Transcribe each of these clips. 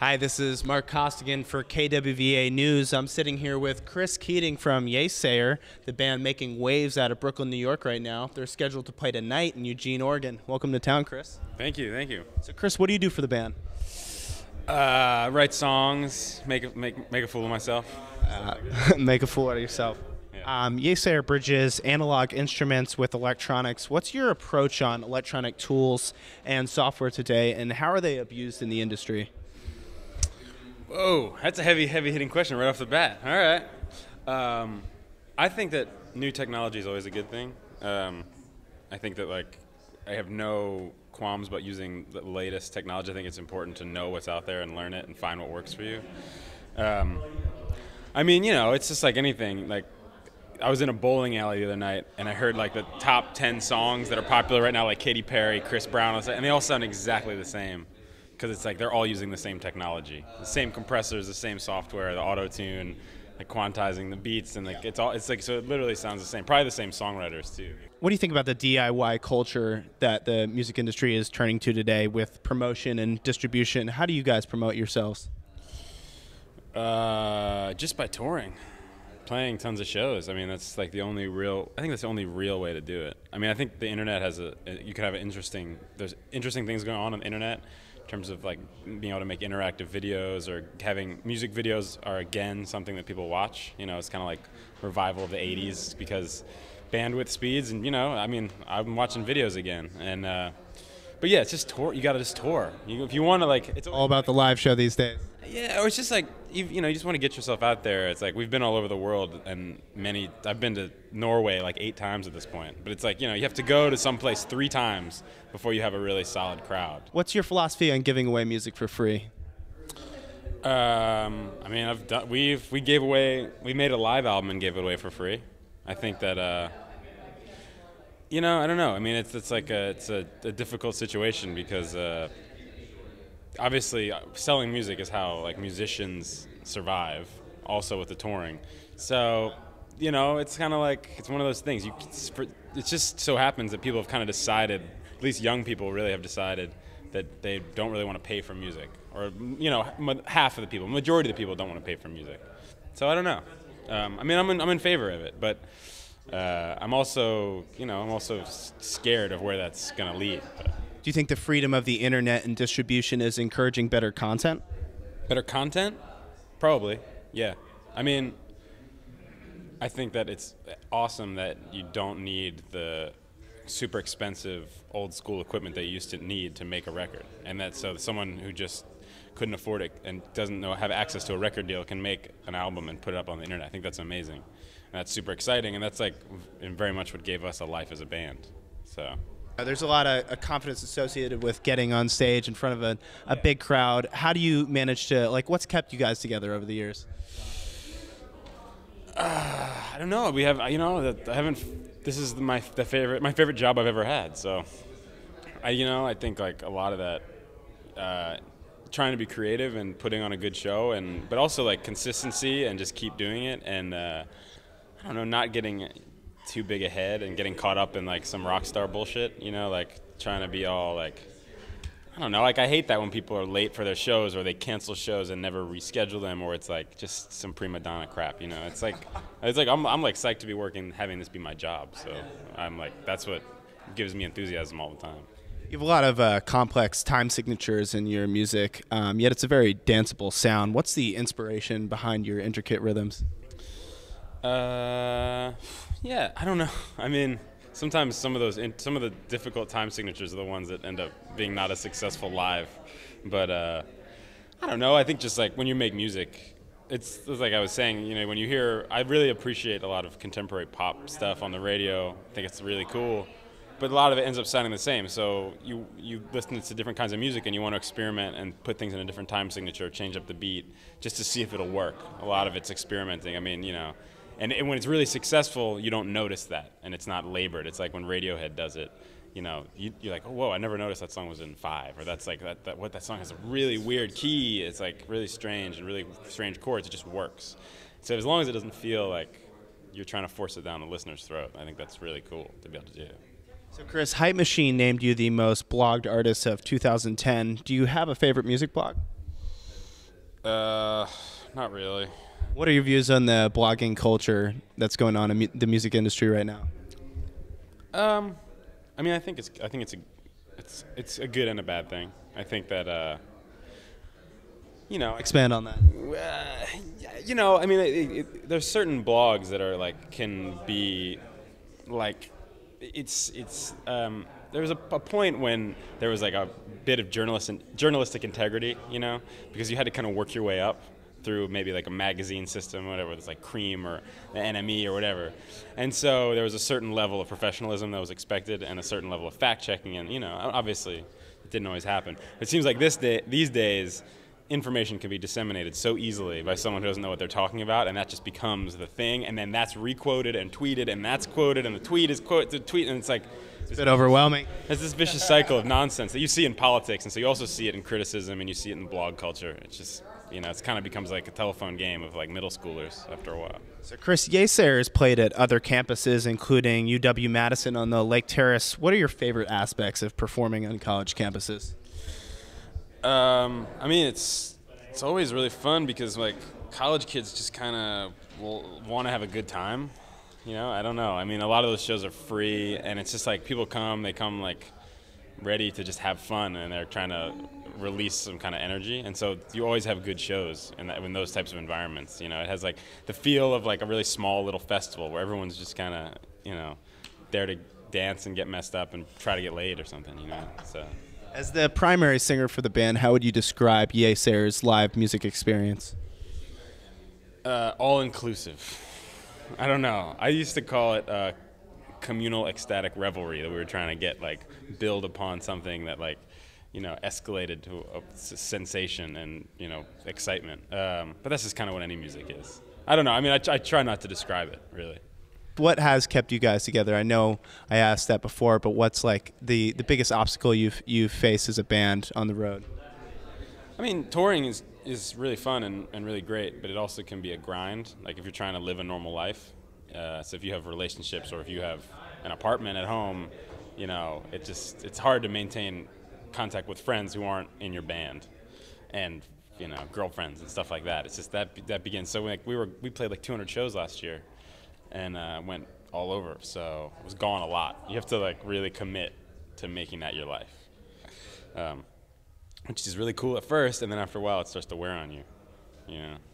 Hi, this is Mark Costigan for KWVA News. I'm sitting here with Chris Keating from Yeasayer, the band making waves out of Brooklyn, New York right now. They're scheduled to play tonight in Eugene, Oregon. Welcome to town, Chris. Thank you, thank you. So, Chris, what do you do for the band? Write songs, make a fool of myself. Make a fool out of yourself. Yeah. Yeasayer bridges analog instruments with electronics. What's your approach on electronic tools and software today, and how are they abused in the industry? Whoa, that's a heavy hitting question right off the bat. All right. I think that new technology is always a good thing. I think that I have no qualms about using the latest technology. I think it's important to know what's out there and learn it and find what works for you. I mean, it's just like anything. Like, I was in a bowling alley the other night, and I heard the top 10 songs that are popular right now, like Katy Perry, Chris Brown, and they all sound exactly the same. Because it's like they're all using the same technology, the same compressors, the same software, the auto-tune, quantizing the beats, and so it literally sounds the same. Probably the same songwriters too. What do you think about the DIY culture that the music industry is turning to today with promotion and distribution? How do you guys promote yourselves? Just by touring, playing tons of shows. I mean, that's the only real. I think that's the only real way to do it. I mean, I think the internet has you can have there's interesting things going on the internet. In terms of being able to make interactive videos, or having music videos are again something that people watch. It's kind of like revival of the 80s because bandwidth speeds, and I mean, I'm watching videos again. And but yeah, it's just tour. You got to just tour. If you want to it's all about the live show these days. Yeah, or it's just you just want to get yourself out there. It's we've been all over the world, and I've been to Norway 8 times at this point. But it's you have to go to some place 3 times before you have a really solid crowd. What's your philosophy on giving away music for free? I mean, we made a live album and gave it away for free. I think that I don't know. I mean, it's a difficult situation because obviously selling music is how musicians survive, also with the touring. So it's kind of it's one of those things. It just so happens that people have kind of decided, at least young people really have decided, that they don't really want to pay for music, or half of the people, majority of the people don't want to pay for music. So I don't know. I mean, I'm in favor of it, but I'm also scared of where that's going to lead. Do you think the freedom of the internet and distribution is encouraging better content? Better content? Probably, yeah. I mean, I think that it's awesome that you don't need the super expensive old school equipment that you used to need to make a record, and that so someone who just couldn't afford it and doesn't have access to a record deal can make an album and put it up on the internet. I think that's amazing, and that's super exciting, and that's very much what gave us a life as a band. So. There's a lot of confidence associated with getting on stage in front of a big crowd. How do you manage to, what's kept you guys together over the years? I don't know. We have, I haven't, this is my favorite job I've ever had. So, I think a lot of that, trying to be creative and putting on a good show, but also consistency and just keep doing it. And, I don't know, not getting too big ahead and getting caught up in some rock star bullshit, trying to be all I don't know, I hate that when people are late for their shows, or they cancel shows and never reschedule them, or it's just some prima donna crap, I'm psyched to be working, having this be my job. So I'm that's what gives me enthusiasm all the time. You have a lot of complex time signatures in your music, yet it's a very danceable sound. What's the inspiration behind your intricate rhythms? Yeah, I don't know. I mean, sometimes some of the difficult time signatures are the ones that end up being not as successful live. But I don't know. I think just when you make music, it's like I was saying. When you hear, I really appreciate a lot of contemporary pop stuff on the radio. I think it's really cool. But a lot of it ends up sounding the same. So you listen to different kinds of music, and you want to experiment and put things in a different time signature, change up the beat, just to see if it'll work. A lot of it's experimenting. I mean, And when it's really successful, you don't notice that, and it's not labored. It's like when Radiohead does it, you're like, oh, whoa, I never noticed that song was in 5, or that's that song has a really weird key. It's really strange and really strange chords. It just works. So as long as it doesn't feel like you're trying to force it down the listener's throat, I think that's really cool to be able to do. So Chris, Hype Machine named you the most blogged artist of 2010. Do you have a favorite music blog? Not really. What are your views on the blogging culture that's going on in the music industry right now? I mean, it's a good and a bad thing. I think that Expand on that. I mean, there's certain blogs that are like can be like there was a point when there was like a bit of journalistic integrity, because you had to kind of work your way up through maybe like a magazine system, whatever. It's like Cream or the NME or whatever. And so there was a certain level of professionalism that was expected and a certain level of fact checking. And, obviously it didn't always happen. It seems like these days, information can be disseminated so easily by someone who doesn't know what they're talking about, and that just becomes the thing. And then that's requoted and tweeted, and that's quoted, and the tweet is quoted, and it's like, it's a bit overwhelming. It's this vicious cycle of nonsense that you see in politics, and so you also see it in criticism, and you see it in blog culture. It's just, it kind of becomes like a telephone game of like middle schoolers after a while. So Chris, Yeasayer has played at other campuses, including UW-Madison on the Lake Terrace. What are your favorite aspects of performing on college campuses? I mean, it's always really fun because like college kids just kind of want to have a good time. I don't know. I mean, a lot of those shows are free, and it's just like they come like ready to just have fun, and they're trying to release some kind of energy. And so you always have good shows in those types of environments. It has like the feel of like a really small little festival where everyone's just kind of, there to dance and get messed up and try to get laid or something, So. As the primary singer for the band, how would you describe Yeasayer's live music experience? All-inclusive. I don't know. I used to call it communal ecstatic revelry, that we were trying to get, like, build upon something that, like, escalated to a sensation and, excitement. But that's just kind of what any music is. I don't know. I mean, I try not to describe it, really. What has kept you guys together? I know I asked that before, but what's like the biggest obstacle you've faced as a band on the road? I mean, touring is really fun and really great, but it also can be a grind, like if you're trying to live a normal life. So if you have relationships or if you have an apartment at home, it's hard to maintain contact with friends who aren't in your band and, girlfriends and stuff like that. It's just that begins. So like we played like 200 shows last year and went all over, so it was gone a lot. You have to like really commit to making that your life. Which is really cool at first, and then after a while it starts to wear on you.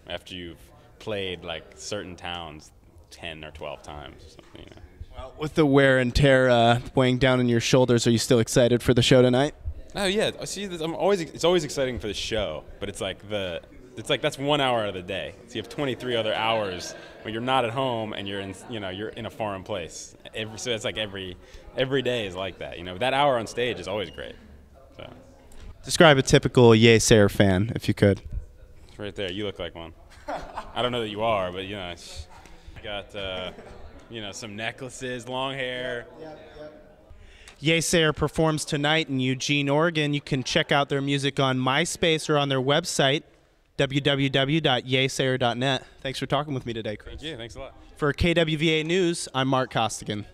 After you've played like certain towns 10 or 12 times or something. Well, with the wear and tear weighing down on your shoulders, are you still excited for the show tonight? Oh yeah, see, it's always exciting for the show, but it's like that's 1 hour out of the day. So you have 23 other hours when you're not at home and you're in a foreign place. So it's like every day is like that. That hour on stage is always great. So. Describe a typical Yeasayer fan, if you could. It's right there. You look like one. I don't know that you are, but you got some necklaces, long hair. Yeasayer performs tonight in Eugene, Oregon. You can check out their music on MySpace or on their website, www.yeasayer.net. Thanks for talking with me today, Chris. Thank you. Thanks a lot. For KWVA News, I'm Mark Costigan.